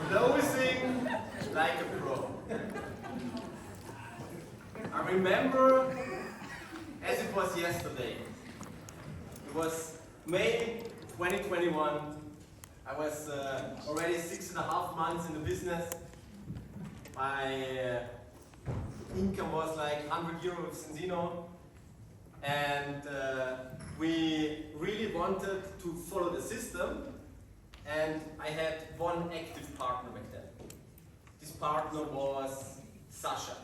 Closing like a pro. I remember as it was yesterday. It was May 2021. I was already 6.5 months in the business. My income was like 100 euro with Sensino, and we really wanted to follow the system, and I had one active partner back then. This partner was Sasha.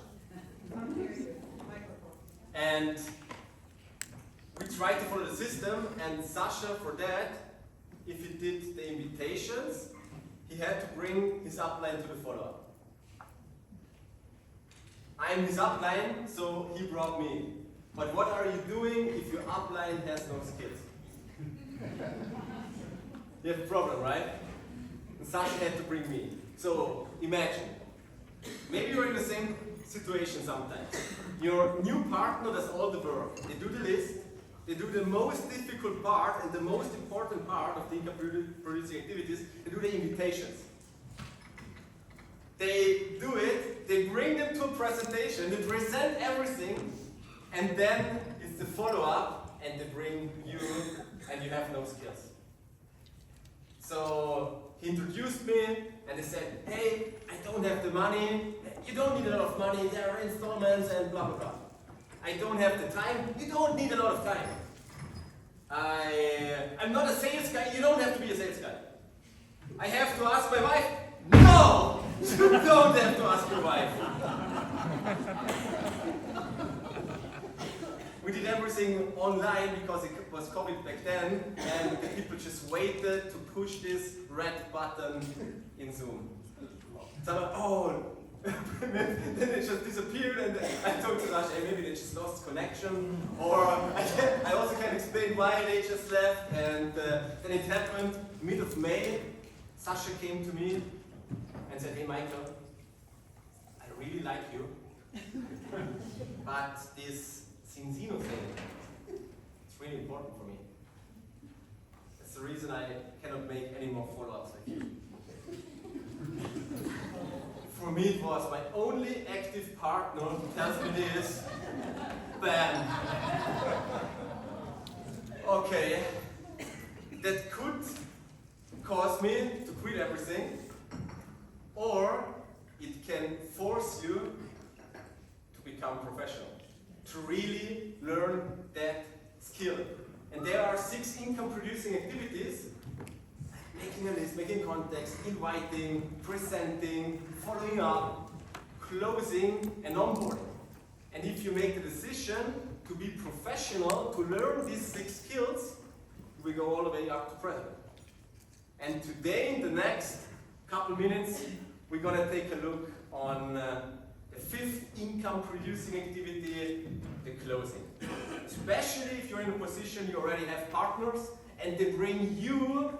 And we tried to follow the system, and Sasha, for that, if he did the invitations, he had to bring his upline to the follow-up. I'm his upline, so he brought me. But what are you doing if your upline has no skills? You have a problem, right? And Sasha had to bring me. So imagine, maybe you're in the same situation sometimes. Your new partner does all the work. They do the list, they do the most difficult part and the most important part of the income producing activities, they do the invitations. They do it, they bring them to a presentation, they present everything, and then it's the follow-up, and they bring you, and you have no skills. So he introduced me, and they said, hey, I don't have the money, you don't need a lot of money, there are installments, and blah, blah, blah. I don't have the time, you don't need a lot of time. I'm not a sales guy, you don't have to be a sales guy. I have to ask my wife, no! You don't have to ask your wife. We did everything online because it was COVID back then, and the people just waited to push this red button in Zoom. So I'm like, oh, then it just disappeared, and I told Sasha, hey, maybe they just lost connection, or I also can explain why they just left, and then it happened mid of May. Sasha came to me and said, hey Michael, I really like you, but this Sensino thing, it's really important for me. That's the reason I cannot make any more follow-ups like you. For me it was my only active partner who tells me this. Bam! Okay, that could cause me to quit everything, or it can force you to become professional, to really learn that skill. And there are 6 income-producing activities: making a list, making contacts, inviting, presenting, following up, closing, and onboarding. And if you make the decision to be professional, to learn these 6 skills, we go all the way up to president. And today, in the next couple minutes, we're going to take a look on the 5th income-producing activity, the closing. Especially if you're in a position you already have partners and they bring you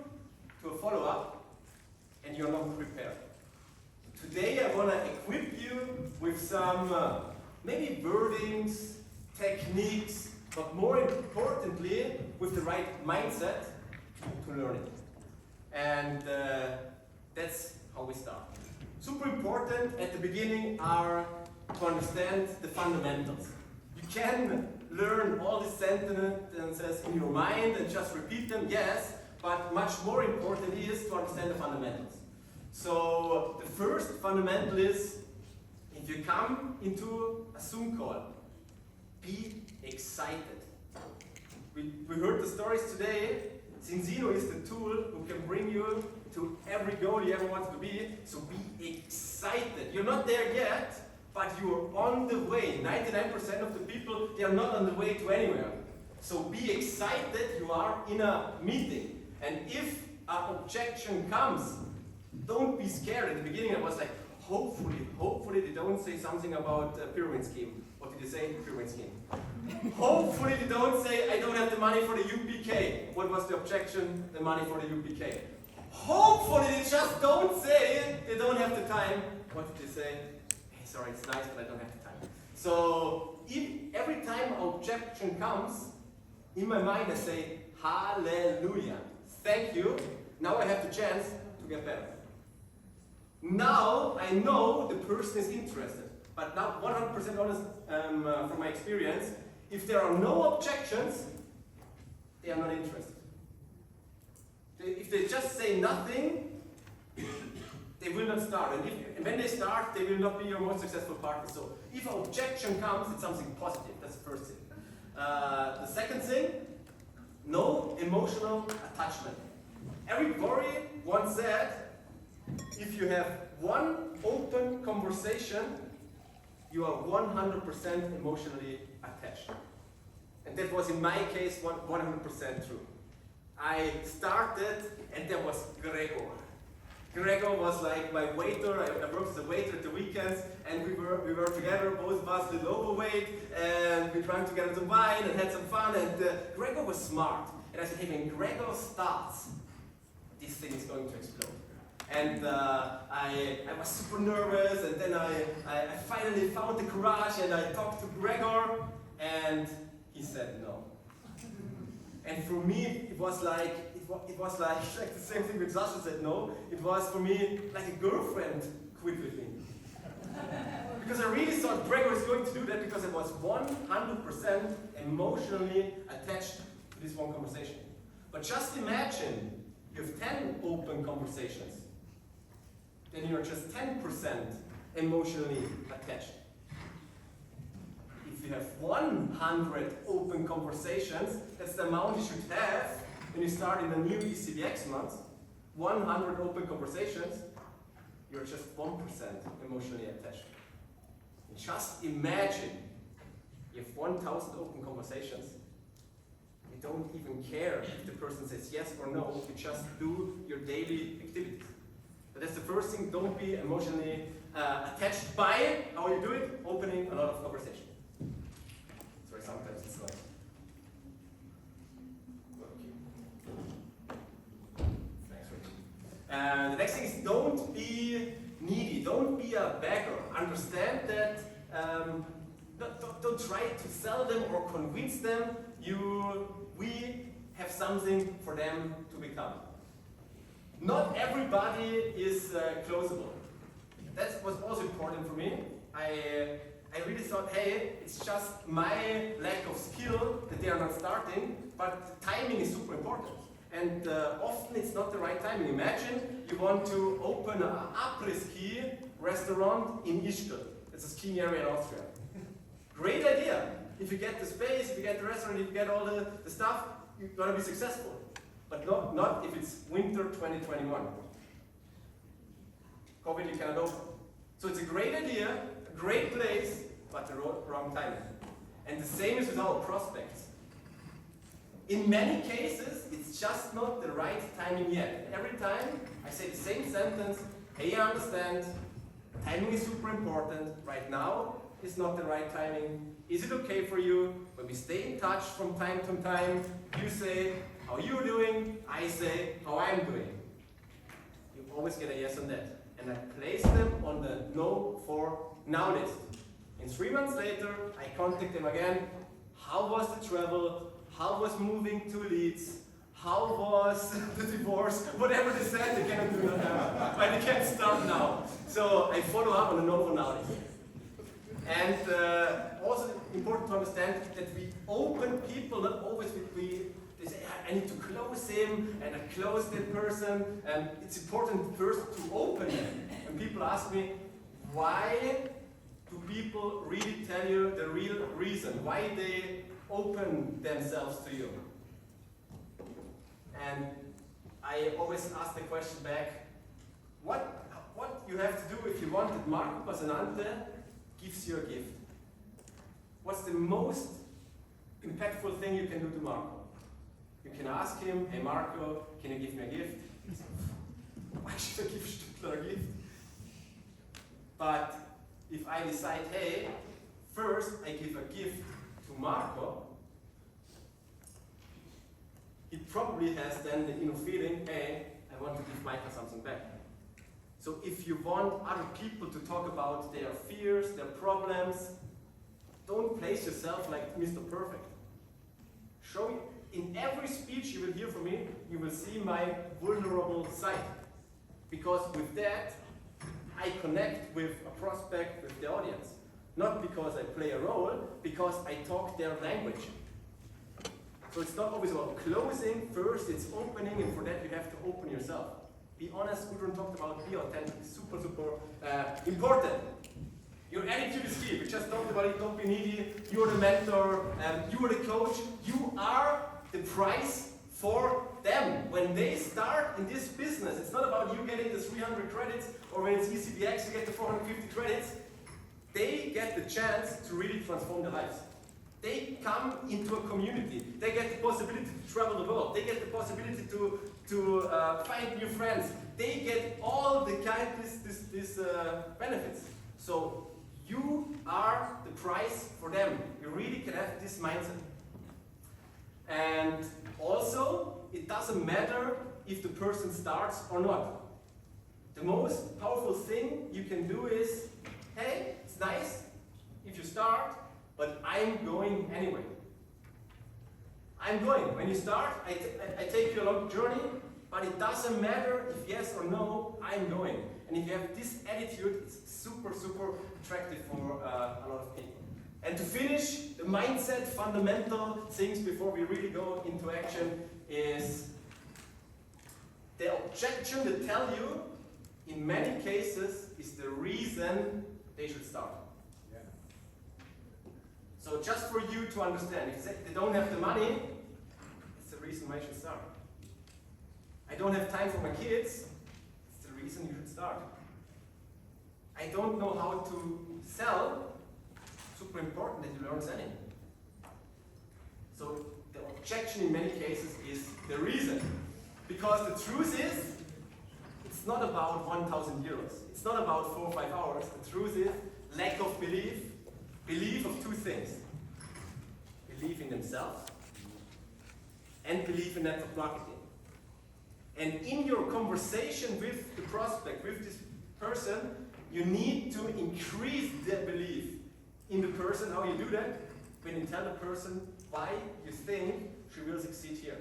to a follow-up and you're not prepared. Today I want to equip you with some maybe wordings, techniques, but more importantly with the right mindset to learn it. And that's how we start. Super important at the beginning are to understand the fundamentals. You can learn all these sentences in your mind and just repeat them, yes, but much more important is to understand the fundamentals. So the first fundamental is, if you come into a Zoom call, be excited. We heard the stories today. Sensino is the tool who can bring you to every goal you ever wanted to be, so be excited. You're not there yet, but you're on the way. 99% of the people, they are not on the way to anywhere. So be excited, you are in a meeting. And if an objection comes, don't be scared. In the beginning I was like, hopefully they don't say something about a pyramid scheme. What did they say? Pyramid scheme. Hopefully they don't say, I don't have the money for the UPK. What was the objection? The money for the UPK. Hopefully they just don't say they don't have the time. What did they say? Hey, sorry, it's nice, but I don't have the time. So every time an objection comes, in my mind I say, hallelujah. thank you, now I have the chance to get better. Now I know the person is interested, but now 100% honest from my experience, if there are no objections, they are not interested. If they just say nothing, they will not start. And when they start, they will not be your most successful partner. So if an objection comes, it's something positive. That's the first thing. The second thing, no emotional attachment. Eric Worre once said, if you have one open conversation, you are 100% emotionally attached. And that was in my case 100% true. I started and there was Gregor. Gregor was like my waiter. I worked as a waiter at the weekends, and we were together, both of us a little overweight, and we drank together some wine and had some fun, and Gregor was smart. And I said, hey, when Gregor starts, this thing is going to explode. And I was super nervous, and then I finally found the courage, and I talked to Gregor, and he said no. And for me, it was like the same thing with Sasha said no. It was for me like a girlfriend quit with me. Because I really thought Gregor is going to do that because I was 100% emotionally attached to this one conversation. But just imagine you have 10 open conversations. Then you're just 10% emotionally attached. If you have 100 open conversations, that's the amount you should have when you start in a new ECBX month. 100 open conversations, you're just 1% emotionally attached. And just imagine you have 1,000 open conversations. You don't even care if the person says yes or no, you just do your daily activities. But that's the first thing, don't be emotionally attached by how you do it, opening a lot of conversation. Sorry, sometimes it's like. And the next thing is don't be needy, don't be a beggar. Understand that, don't try to sell them or convince them we have something for them to become. Not everybody is closable. That was also important for me. I really thought, hey, it's just my lack of skill that they are not starting, but timing is super important. And often it's not the right timing. Imagine you want to open an après-ski restaurant in Ischgl. It's a skiing area in Austria. Great idea. If you get the space, if you get the restaurant, if you get all the stuff, you're going to be successful. But not if it's winter 2021. COVID you cannot open. So it's a great idea, a great place, but the wrong timing. And the same is with our prospects. In many cases, it's just not the right timing yet. Every time I say the same sentence, hey, I understand, timing is super important. Right now is not the right timing. Is it okay for you? When we stay in touch from time to time, you say, how are you doing? I say, how I'm doing. You always get a yes on that. And I place them on the no for now list. And 3 months later, I contact them again. How was the travel? How was moving to Leeds? How was the divorce? Whatever they said, they cannot do that. But they can start now. So I follow up on the no for now list. And also important to understand that we open people, not always they say, I need to close him, and I close that person. And it's important first to open them. When people ask me, why do people really tell you the real reason? Why they open themselves to you? And I always ask the question back, what you have to do if you want that Marco Passanante gives you a gift? What's the most impactful thing you can do to Marco? You can ask him, hey Marco, can you give me a gift? Why should I give Stückler a gift? But if I decide, hey, first I give a gift to Marco, he probably has then the inner feeling, hey, I want to give Michael something back. So if you want other people to talk about their fears, their problems, don't place yourself like Mr. Perfect. in every speech you will hear from me, you will see my vulnerable side. Because with that, I connect with a prospect, with the audience. Not because I play a role, because I talk their language. So it's not always about closing first, it's opening, and for that you have to open yourself. Be honest, Gudrun talked about be authentic, super important. Your attitude is key. We just talked about it, don't be needy, you're the mentor, you are the coach, you are the price for them. When they start in this business, it's not about you getting the 300 credits, or when it's ECBX you get the 450 credits. They get the chance to really transform their lives. They come into a community. They get the possibility to travel the world. They get the possibility to find new friends. They get all the these benefits. So you are the price for them. You really can have this mindset. And also, it doesn't matter if the person starts or not. The most powerful thing you can do is, hey, it's nice if you start, but I'm going anyway. I'm going. When you start, I take you along the journey, but it doesn't matter if yes or no, I'm going. And if you have this attitude, it's super attractive for a lot of people. And to finish, the mindset, fundamental things before we really go into action is the objection they tell you, in many cases, is the reason they should start. Yeah. So just for you to understand, if they don't have the money, it's the reason why you should start. I don't have time for my kids, it's the reason you should start. I don't know how to sell, super important that you learn selling. So the objection in many cases is the reason. Because the truth is, it's not about 1,000 euros. It's not about 4 or 5 hours. The truth is lack of belief. Belief of two things. Belief in themselves and belief in network marketing. And in your conversation with the prospect, with this person, you need to increase their belief in the person. How you do that? When you tell the person why you think she will succeed here.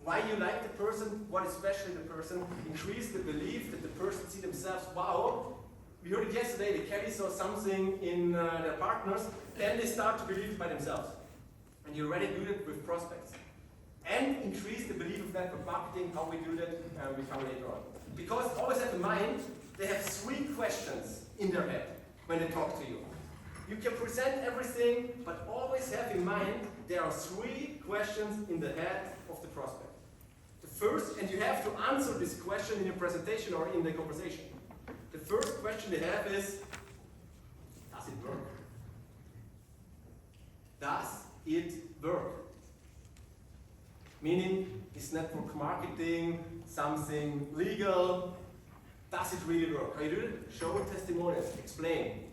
Why you like the person, what especially the person, increase the belief that the person see themselves, wow, we heard it yesterday, the Kelly saw something in their partners, then they start to believe by themselves. And you already do that with prospects. And increase the belief of network marketing, how we do that, we come later on. Because always have in mind, they have 3 questions in their head when they talk to you. You can present everything, but always have in mind, there are 3 questions in the head of the prospect. The first, and you have to answer this question in your presentation or in the conversation. The first question they have is, does it work? Does it work? Meaning, is network marketing something legal? Does it really work? How you do it? Show testimonials, explain.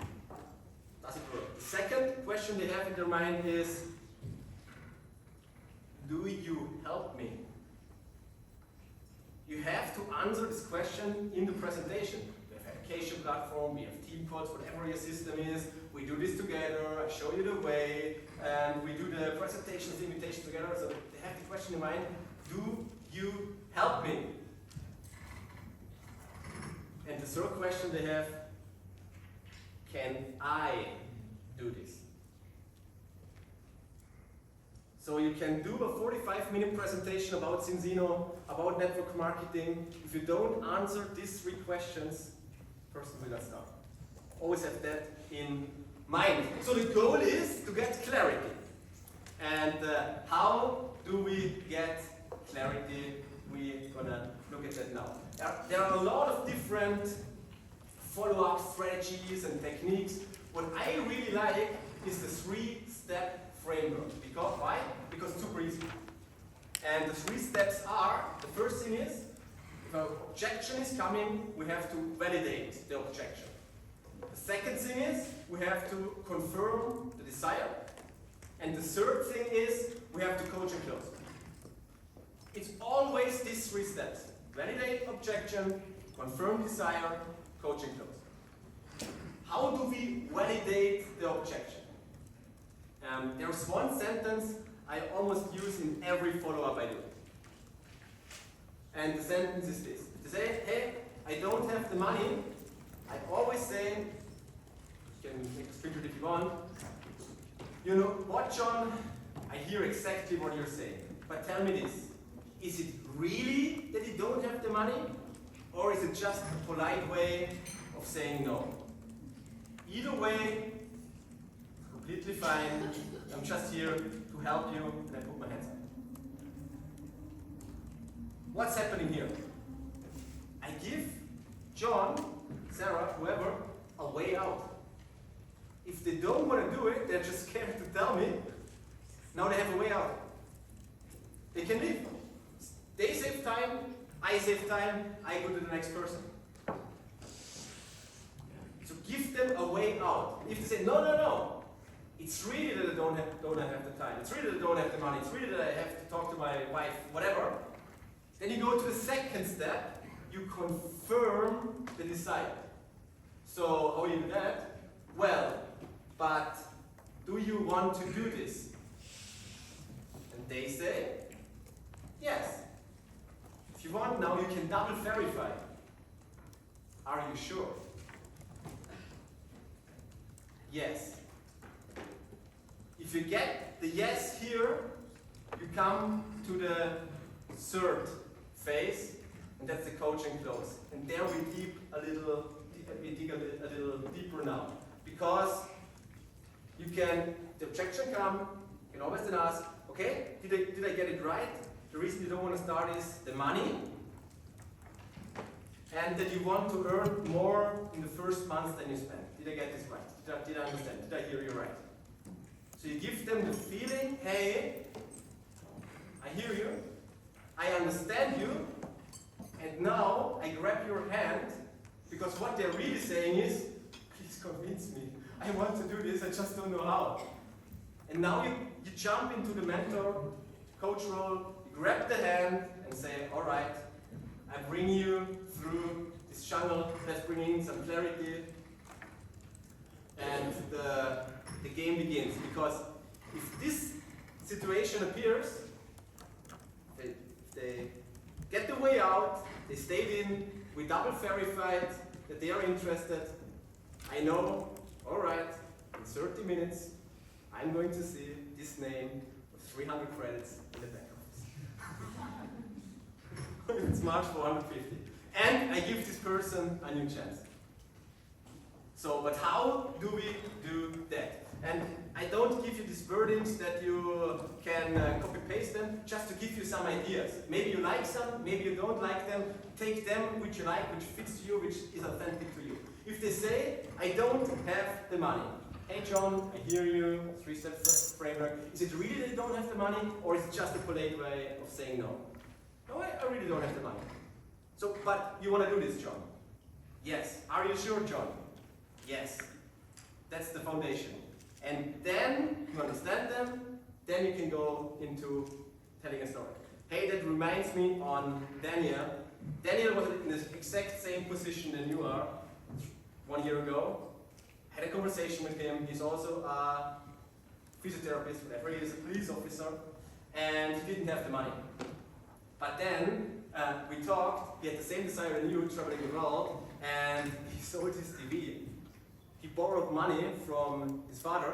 Does it work? The second question they have in their mind is, do you help me? You have to answer this question in the presentation. We have application platform, we have team codes, whatever your system is. We do this together, I show you the way, and we do the presentations, the invitations together. So they have the question in mind, do you help me? And the third question they have, can I do this? So you can do a 45-minute presentation about Zinzino, about network marketing. If you don't answer these 3 questions, person will not start. Always have that in mind. So the goal is to get clarity. And how do we get clarity? We're gonna look at that now. There are a lot of different follow-up strategies and techniques. What I really like is the 3-step framework. Because why? Because it's super easy. And the 3 steps are, the first thing is, if an objection is coming, we have to validate the objection. The second thing is, we have to confirm the desire. And the third thing is, we have to coach and close. It's always these 3 steps. Validate objection, confirm desire, coach and close. How do we validate the objection? There's one sentence I almost use in every follow-up I do. And the sentence is this. To say, hey, I don't have the money, I always say, you can make a screenshot if you want, you know what, John, I hear exactly what you're saying, but tell me this, is it really that you don't have the money? Or is it just a polite way of saying no? Either way, completely fine. I'm just here to help you, and I put my hands up. What's happening here? I give John, Sarah, whoever, a way out. If they don't want to do it, they're just scared to tell me. Now they have a way out. They can leave. They save time, I save time, I go to the next person. So give them a way out. If they say, no, no, no, it's really that I don't have the time, it's really that I don't have the money, it's really that I have to talk to my wife, whatever, then you go to the second step, you confirm the desire. So how do you do that? Well, but do you want to do this? And they say, yes. If you want now, you can double verify. Are you sure? Yes. If you get the yes here, you come to the third phase, and that's the coaching close. And there we dig a little deeper now. Because the objection come, you can always then ask, okay, did I get it right? The reason you don't want to start is the money, and that you want to earn more in the first month than you spend. Did I get this right? Did I understand? Did I hear you right? So you give them the feeling, hey, I hear you, I understand you, and now I grab your hand, because what they're really saying is, please convince me. I want to do this, I just don't know how. And now you jump into the mentor, coach role, you grab the hand and say, all right, I bring you through this jungle, let's bring in some clarity, and the game begins. Because if this situation appears, they get the way out, they stayed in, we double verified that they are interested. I know, all right, in 30 minutes, I'm going to see this name with 300 credits in the back office. It's March 450. And I give this person a new chance. So, but how do we do that? And I don't give you these wordings that you can copy-paste them, just to give you some ideas. Maybe you like some, maybe you don't like them. Take them which you like, which fits you, which is authentic to you. If they say, I don't have the money. Hey John, I hear you, three-step framework. Is it really that you don't have the money, or is it just a polite way of saying no? No, I really don't have the money. So, but you want to do this, John? Yes. Are you sure, John? Yes. That's the foundation. And then you understand them, then you can go into telling a story. Hey, that reminds me on Daniel. Daniel was in the exact same position than you are 1 year ago. Had a conversation with him. He's also a physiotherapist, whatever. He is a police officer, and he didn't have the money. But then we talked. He had the same desire than you, traveling the world, and he sold his TV. He borrowed money from his father.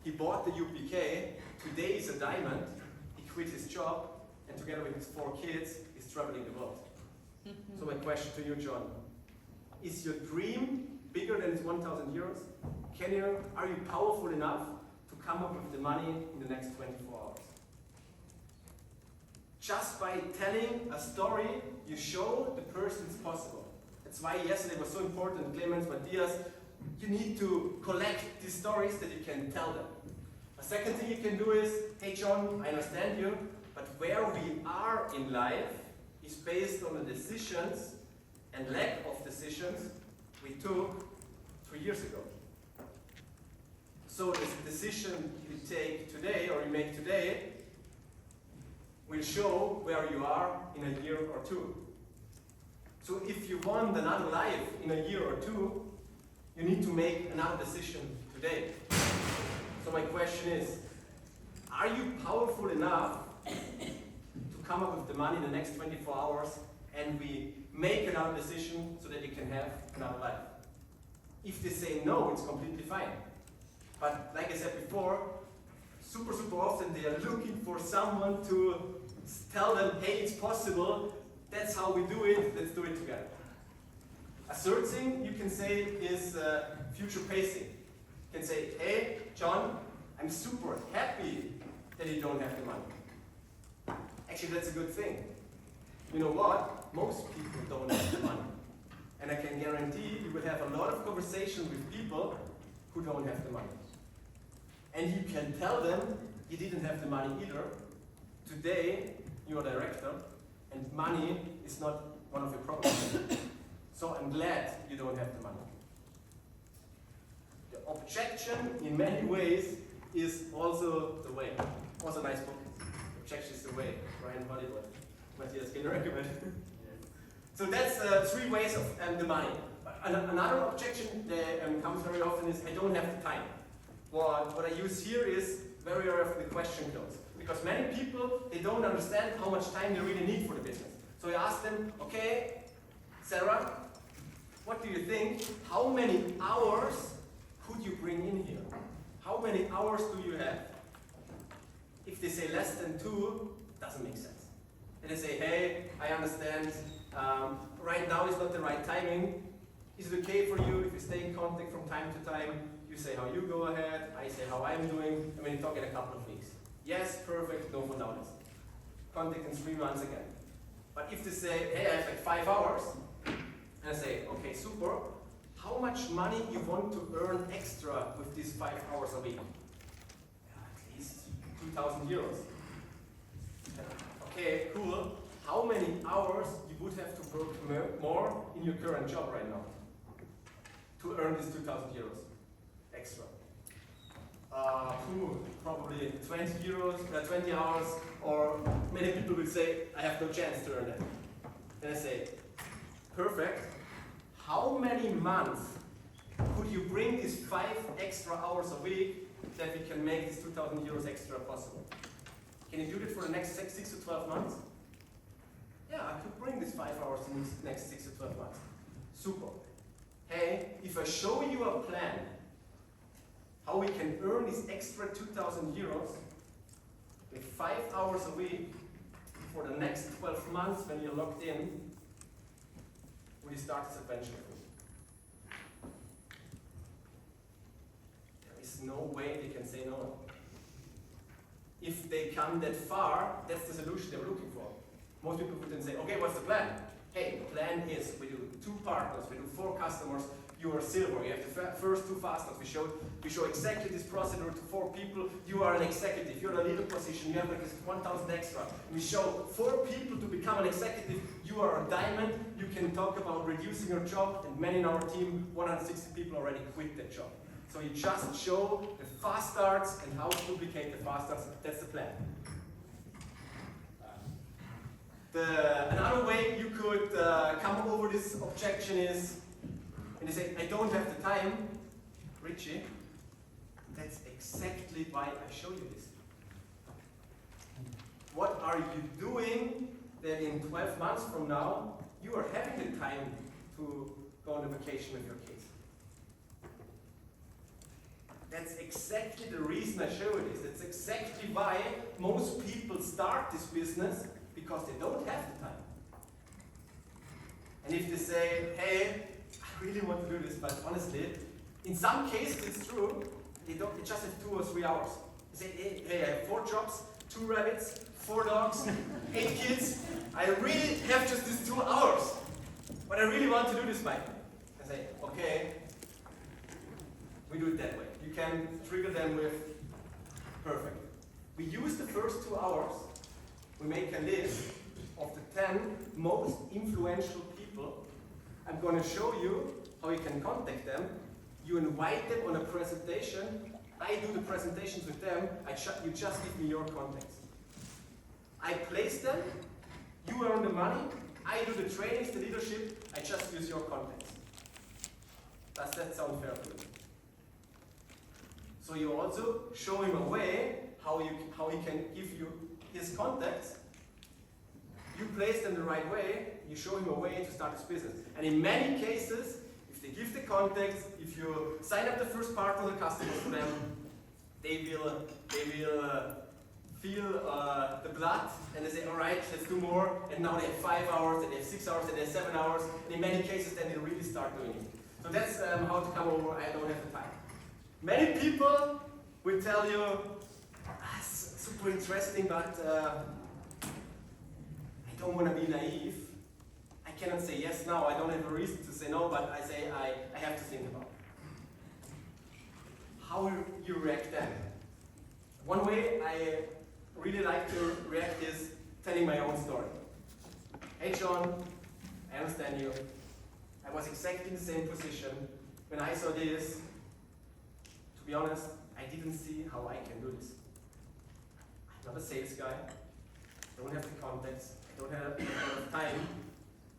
He bought the UPK. Today he's a diamond. He quit his job, and together with his 4 kids, he's traveling the world. So my question to you, John, is your dream bigger than 1,000 euros? Are you powerful enough to come up with the money in the next 24 hours? Just by telling a story, you show the person it's possible. That's why yesterday was so important, Clemens, Matthias, you need to collect these stories that you can tell them. A second thing you can do is, hey John, I understand you, but where we are in life is based on the decisions and lack of decisions we took 3 years ago. So this decision you take today, or you make today, will show where you are in a year or 2. So if you want another life in a year or 2, you need to make another decision today. So my question is, are you powerful enough to come up with the money in the next 24 hours and we make another decision so that you can have another life? If they say no, it's completely fine. But like I said before, super often they are looking for someone to tell them, hey, it's possible, that's how we do it, let's do it together. A third thing you can say is future pacing. You can say, hey, John, I'm super happy that you don't have the money. Actually, that's a good thing. You know what? Most people don't have the money. And I can guarantee you will have a lot of conversations with people who don't have the money. And you can tell them you didn't have the money either. Today, you're a director, and money is not one of your problems. So I'm glad you don't have the money. The objection, in many ways, is also the way. Also a nice book. Objection is the way. Ryan Hollywood. Matthias, can you recommend? So that's 3 ways of the money. Another objection that comes very often is, I don't have the time. What I use here is very often the question close. Because many people, they don't understand how much time they really need for the business. So I ask them, okay, Sarah, what do you think? How many hours could you bring in here? How many hours do you have? If they say less than 2, it doesn't make sense. And they say, hey, I understand, right now is not the right timing. Is it okay for you if we stay in contact from time to time? You say how you go ahead, I say how I'm doing, and we talk in a couple of weeks. Yes, perfect, no for now. Contact in 3 months again. But if they say, hey, I have like 5 hours, and I say, okay, super, how much money you want to earn extra with these 5 hours a week? At least 2,000 euros. Okay, cool. How many hours you would have to work more in your current job right now to earn this 2,000 euros extra? Probably 20 euros, 20 hours, or many people will say, I have no chance to earn that. Then I say, perfect. How many months could you bring these 5 extra hours a week that we can make this 2,000 euros extra possible? Can you do it for the next 6 to 12 months? Yeah, I could bring these 5 hours in the next 6 to 12 months. Super. Hey, if I show you a plan how we can earn this extra 2,000 euros with 5 hours a week for the next 12 months when you're locked in, will you start this adventure with me? There is no way they can say no. If they come that far, that's the solution they're looking for. Most people would then say, okay, what's the plan? Hey, the plan is we do 2 partners, we do 4 customers, you are silver, you have the first 2 fasters. We show exactly this procedure to 4 people, you are an executive, you're in a leader position, you have like this 1,000 extra. We show 4 people to become an executive, you are a diamond, you can talk about reducing your job, and many in our team, 160 people already quit that job. So you just show the fast starts and how to duplicate the fast starts, that's the plan. Another way you could come over this objection is, and they say, I don't have the time, Richie, that's exactly why I show you this. What are you doing that in 12 months from now, you are having the time to go on a vacation with your kids? That's exactly the reason I show you this. That's exactly why most people start this business, because they don't have the time. And if they say, hey, I really want to do this, but honestly, in some cases it's true, they just have 2 or 3 hours. They say, hey, I have 4 jobs, 2 rabbits, 4 dogs, 8 kids. I really have just these 2 hours. But I really want to do this, Mike. I say, okay, we do it that way. You can trigger them with perfect. We use the first 2 hours. We make a list of the 10 most influential people. I'm going to show you how you can contact them. You invite them on a presentation. I do the presentations with them. You just give me your contacts. I place them. You earn the money. I do the trainings, the leadership. I just use your contacts. Does that sound fair to you? So you also show him a way how he can give you his contacts. You place them the right way, you show him a way to start his business. And in many cases, if they give the contacts, if you sign up the first part of the customers for them, they will feel the blood and they say, all right, let's do more. And now they have 5 hours, and they have 6 hours, and they have 7 hours. And in many cases, then they really start doing it. So that's how to come over. I don't have the time. Many people will tell you, it's super interesting, but I don't want to be naive. I cannot say yes now. I don't have a reason to say no, but I say I have to think about it. How will you react then? One way I really like to react is telling my own story. Hey John, I understand you. I was exactly in the same position. When I saw this, to be honest, I didn't see how I can do this. I'm not a sales guy. I don't have the contacts. I don't have enough time.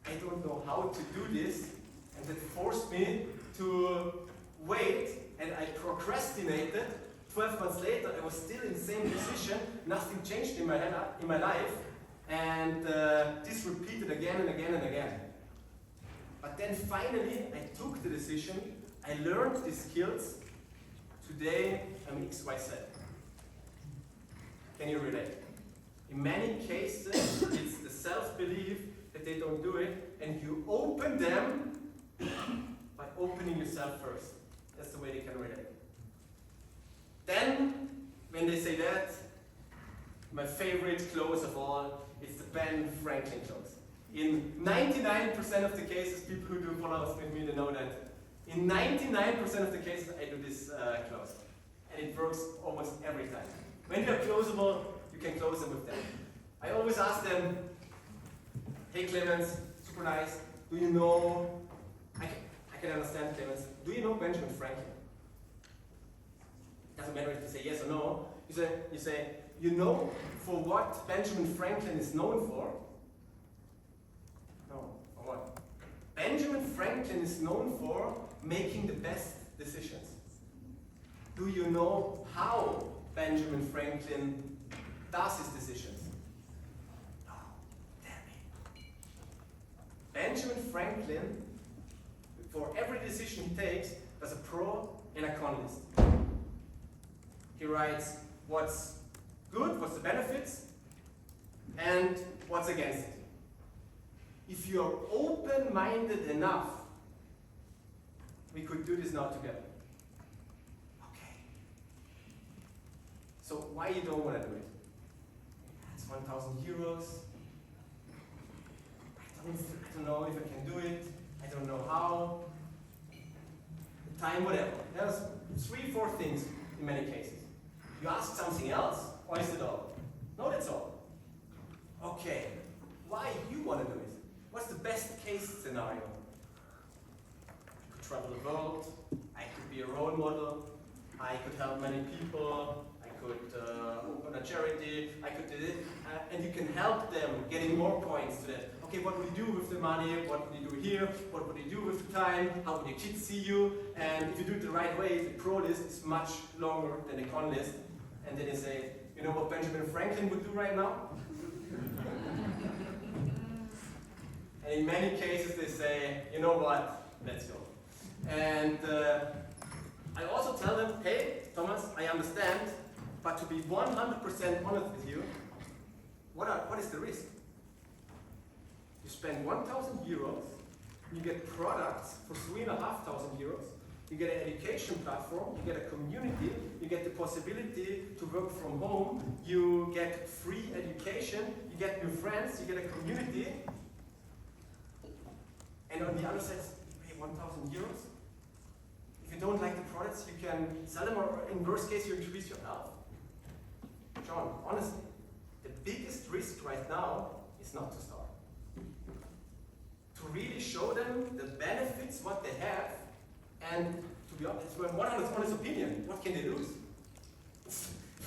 I don't know how to do this. And that forced me to wait, and I procrastinated. 12 months later, I was still in the same position. Nothing changed in my life. And this repeated again and again and again. But then finally, I took the decision. I learned the skills. Today, I'm XYZ. Can you relate? In many cases, it's the self-belief that they don't do it, and you open them by opening yourself first. That's the way they can relate. Then, when they say that, my favorite close of all is the Ben Franklin close. In 99% of the cases, people who do follow-ups with me, they know that. In 99% of the cases, I do this close. And it works almost every time. When they're closable, you can close them with them. I always ask them, hey Clemens, super nice, do you know, I can understand Clemens, do you know Benjamin Franklin? Doesn't matter if you say yes or no. You say, you know for what Benjamin Franklin is known for? No, for what? Benjamin Franklin is known for making the best decisions. Do you know how Benjamin Franklin does his decisions? No, damn it. Benjamin Franklin, for every decision he takes, does a pro and a con list. He writes what's good, what's the benefits, and what's against it. If you're open-minded enough, we could do this now together. Okay. So why you don't want to do it? It's 1,000 euros. I don't know if I can do it. I don't know how. The time, whatever. There's 3-4 things in many cases. You ask something else, or is it all? No, that's all. Okay. Why you want to do it? What's the best case scenario? I could travel the world. I could be a role model. I could help many people. I could open a charity. I could do it. And you can help them getting more points to that. Okay, what would you do with the money? What would you do here? What would you do with the time? How would your kids see you? And if you do it the right way, the pro list is much longer than the con list. And then you say, you know what Benjamin Franklin would do right now? And in many cases they say, you know what, let's go. And I also tell them, hey, Thomas, I understand, but to be 100% honest with you, what is the risk? You spend 1,000 euros, you get products for 3,500 euros, you get an education platform, you get a community, you get the possibility to work from home, you get free education, you get new friends, you get a community. And on the other side, you pay 1,000 euros. If you don't like the products, you can sell them, or in worst case, you increase your health. John, honestly, the biggest risk right now is not to start. To really show them the benefits, what they have, and to be honest, when one honest opinion, what can they lose?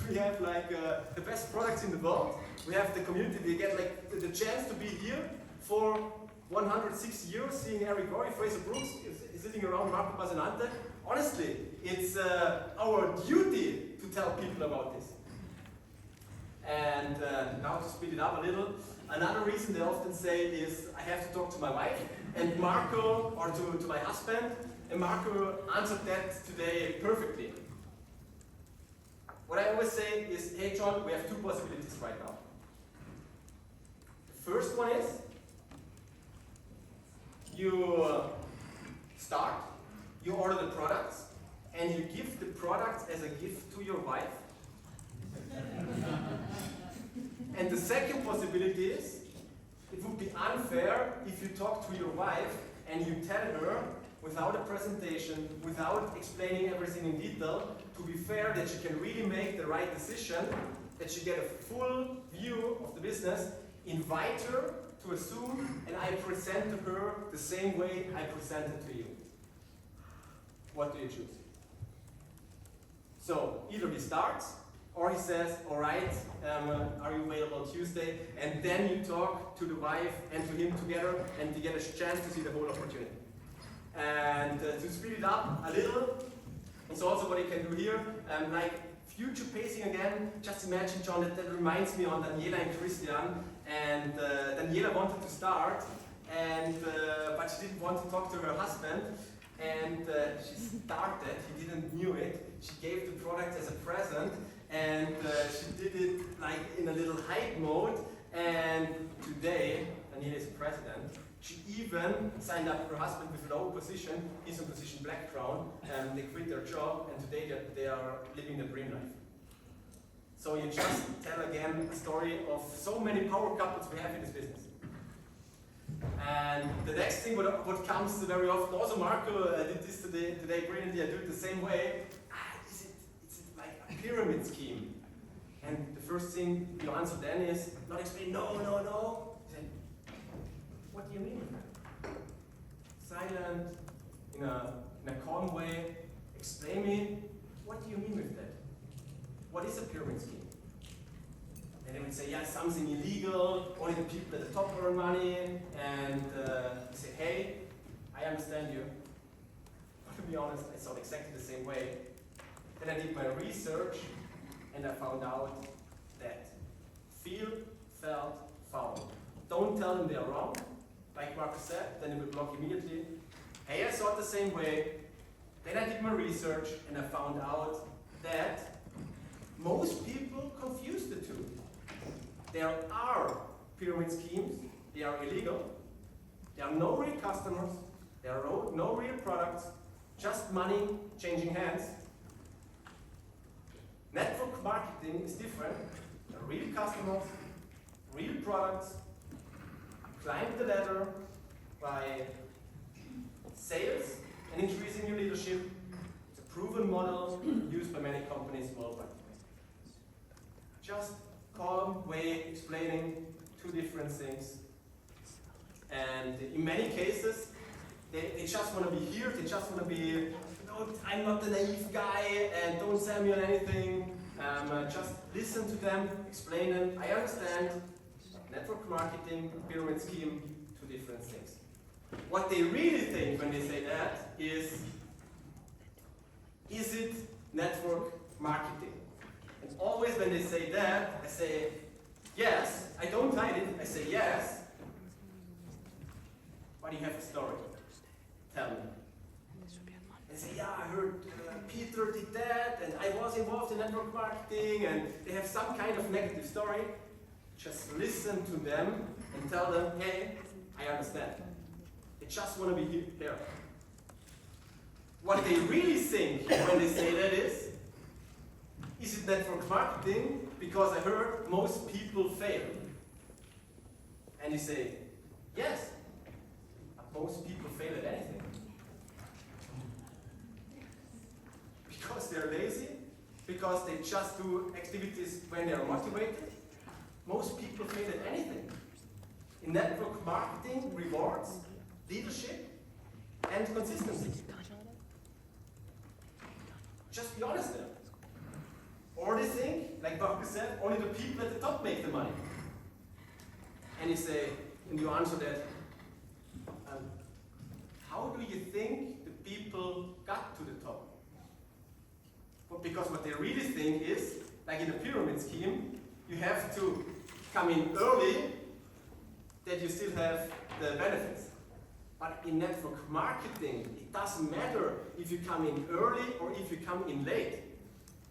We have like the best products in the world. We have the community. They get like the chance to be here for 160 euros, seeing Eric Roy, Fraser Brooks, sitting around Marco Basanante. Honestly, it's our duty to tell people about this. And now to speed it up a little, another reason they often say is, I have to talk to my wife, and Marco, or to my husband, and Marco answered that today perfectly. What I always say is, hey John, we have two possibilities right now. The first one is, you start, you order the products, and you give the products as a gift to your wife. And the second possibility is, it would be unfair if you talk to your wife and you tell her, without a presentation, without explaining everything in detail, to be fair, that she can really make the right decision, that she get a full view of the business, invite her to a Zoom, and I present to her the same way I presented to you. What do you choose? So, either he starts, or he says, all right, are you available Tuesday? And then you talk to the wife and to him together, and you get a chance to see the whole opportunity. And to speed it up a little, it's also what you can do here, like future pacing again. Just imagine, John, that reminds me on Daniela and Christian. And Daniela wanted to start, but she didn't want to talk to her husband. And she started, he didn't knew it. She gave the product as a present, and she did it like in a little hype mode. And today, Daniela is president. She even signed up her husband with low position. He's in position black crown, and they quit their job, and today they are living the dream life. So you just tell again a story of so many power couples we have in this business. And the next thing, what comes very often, also Marco did this today brilliantly, I do it the same way. Is it like a pyramid scheme? And the first thing you answer then is, not explain, no. Say, what do you mean with that? Silent, in a calm way, explain me, what do you mean with that? What is a pyramid scheme? And they would say, yeah, something illegal, only the people at the top earn money, and you say, hey, I understand you. But to be honest, I thought exactly the same way. Then I did my research, and I found out that feel, felt, found. Don't tell them they are wrong, like Marcus said, then they will block immediately. Hey, I thought the same way. Then I did my research, and I found out that most people confuse the two. There are pyramid schemes, they are illegal, there are no real customers, there are no real products, just money changing hands. Network marketing is different. There are real customers, real products, climb the ladder by sales and increasing your leadership. It's a proven model used by many companies worldwide. Just calm way explaining two different things. And in many cases, they just want to be here, they just want to be, no, I'm not the naive guy, and don't sell me on anything. Just listen to them, explain them. I understand network marketing, pyramid scheme, two different things. What they really think when they say that is it network marketing? And always when they say that, I say, yes, I don't hide it, I say yes, but you have a story. Tell me. And say, yeah, I heard Peter did that, and I was involved in network marketing, and they have some kind of negative story. Just listen to them and tell them, hey, I understand. They just want to be here. What they really think when they say that is it network marketing? Because I heard most people fail. And you say, yes, most people fail at anything. Because they're lazy, because they just do activities when they're motivated. Most people fail at anything. In network marketing, rewards, leadership, and consistency. Just be honest there. Or they think, like Marcus said, only the people at the top make the money. And you say, and you answer that, how do you think the people got to the top? Well, because what they really think is, like in a pyramid scheme, you have to come in early, that you still have the benefits. But in network marketing, it doesn't matter if you come in early or if you come in late.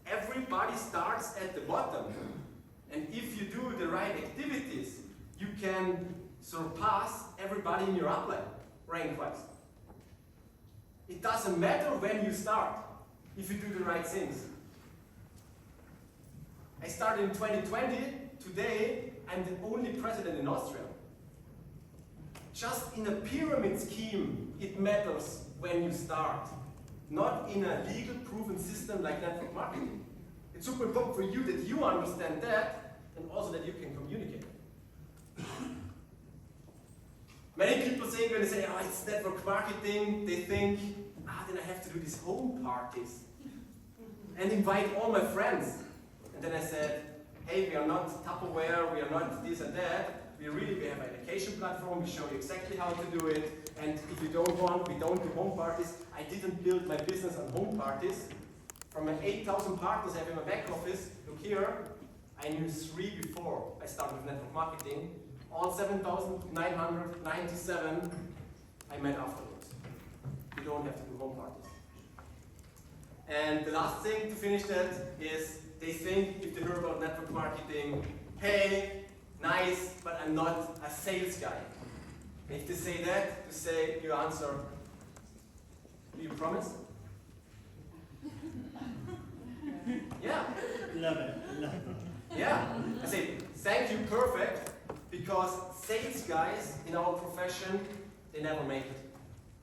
Everybody starts at the bottom. And if you do the right activities, you can surpass everybody in your upline, rank-wise. It doesn't matter when you start, if you do the right things. I started in 2020. Today, I'm the only president in Austria. Just in a pyramid scheme, it matters when you start, not in a legal proven system like network marketing. It's super important for you that you understand that and also that you can communicate. Many people think when they say, oh, it's network marketing, they think, then I have to do these home parties and invite all my friends. And then I said, hey, we are not Tupperware, we are not this and that. We have an education platform, we show you exactly how to do it. And if you don't want, we don't do home parties. I didn't build my business on home parties. From my 8,000 partners I have in my back office, look here, I knew 3 before I started with network marketing. All 7,997 I met afterwards. You don't have to do home parties. And the last thing to finish that is they think if they hear about network marketing, hey, nice, but I'm not a sales guy. And if they say that, you answer, do you promise? Yeah. Love it. Yeah. I say, thank you, perfect, because sales guys in our profession, they never make it.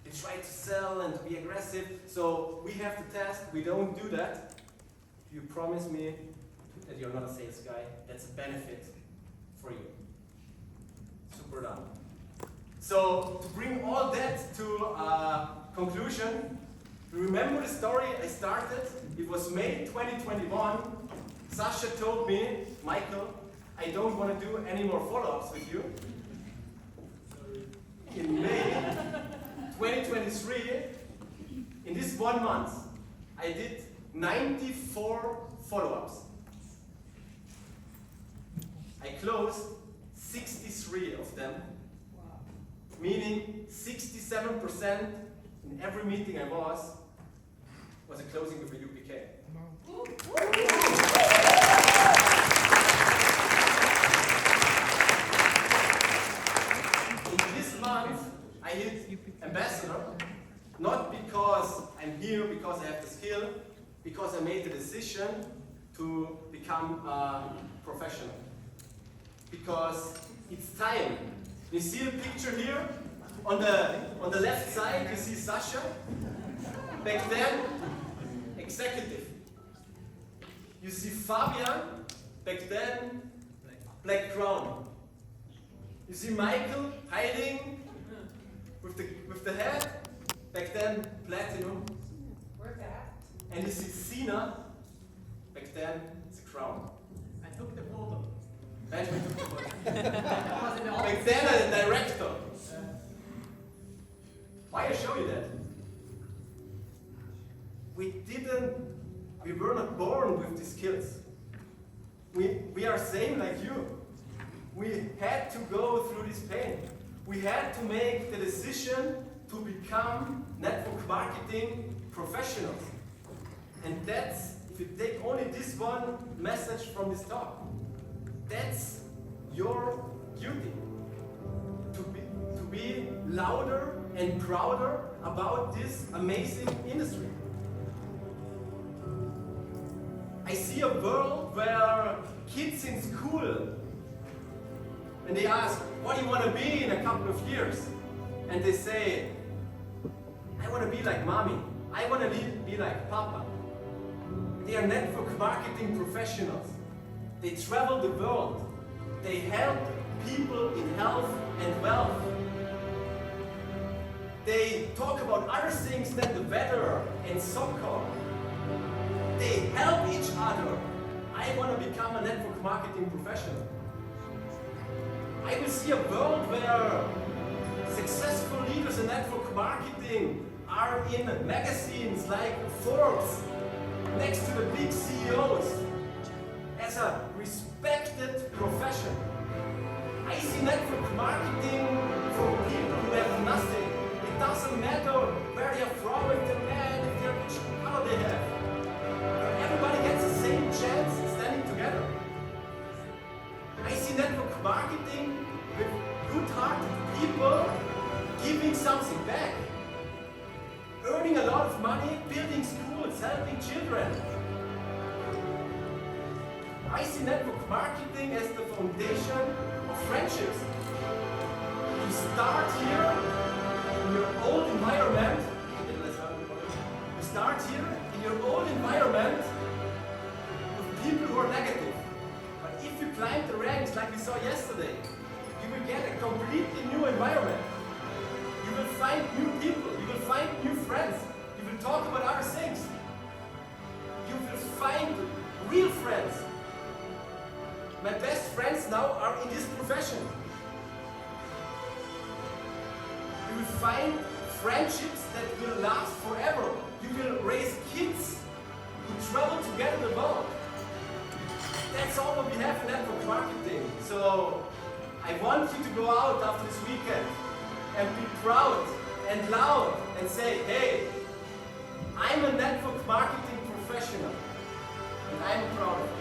They try to sell and to be aggressive, so we have to test, we don't do that. If you promise me that you're not a sales guy, that's a benefit for you. Super done. So, to bring all that to a conclusion, remember the story I started? It was May 2021. Sasha told me, Michael, I don't want to do any more follow-ups with you. In May 2023, in this 1 month, I did 94 follow-ups. I closed 63 of them, meaning 67% in every meeting I was a closing with a UPK. In this month, I hit ambassador, not because I'm here, because I have the skill, because I made the decision to become a professional. Because it's time. You see the picture here? On the left side, you see Sasha. Back then, executive. You see Fabian. Back then, black crown. You see Michael hiding with the head. Back then, platinum. Where's that? And you see Sina. Back then, it's a crown. I took the photo. Benjamin took the photo. Was it all? Back then, I'm a director. Why I show you that? We were not born with these skills. We are same like you. We had to go through this pain. We had to make the decision to become network marketing professionals. And that's, if you take only this one message from this talk, that's your duty. To be louder and prouder about this amazing industry. I see a world where kids in school, and they ask, what do you want to be in a couple of years? And they say, I want to be like mommy. I want to be like papa. They are network marketing professionals. They travel the world. They help people in health and wealth. They talk about other things than the weather and soccer. They help each other. I want to become a network marketing professional. I will see a world where successful leaders in network marketing are in magazines like Forbes, next to the big CEOs, as a respected helping children. I see network marketing as the foundation of friendships. You start here in your old environment. You start here in your old environment with people who are negative. But if you climb the ranks like we saw yesterday, you will get a completely new environment. You will find new people. You will find new friends. You will talk about other things. You will find real friends. My best friends now are in this profession. You will find friendships that will last forever. You will raise kids who travel together the world. That's all what we have in network marketing. So I want you to go out after this weekend and be proud and loud and say, hey, I'm a network marketing professional and I'm proud of it.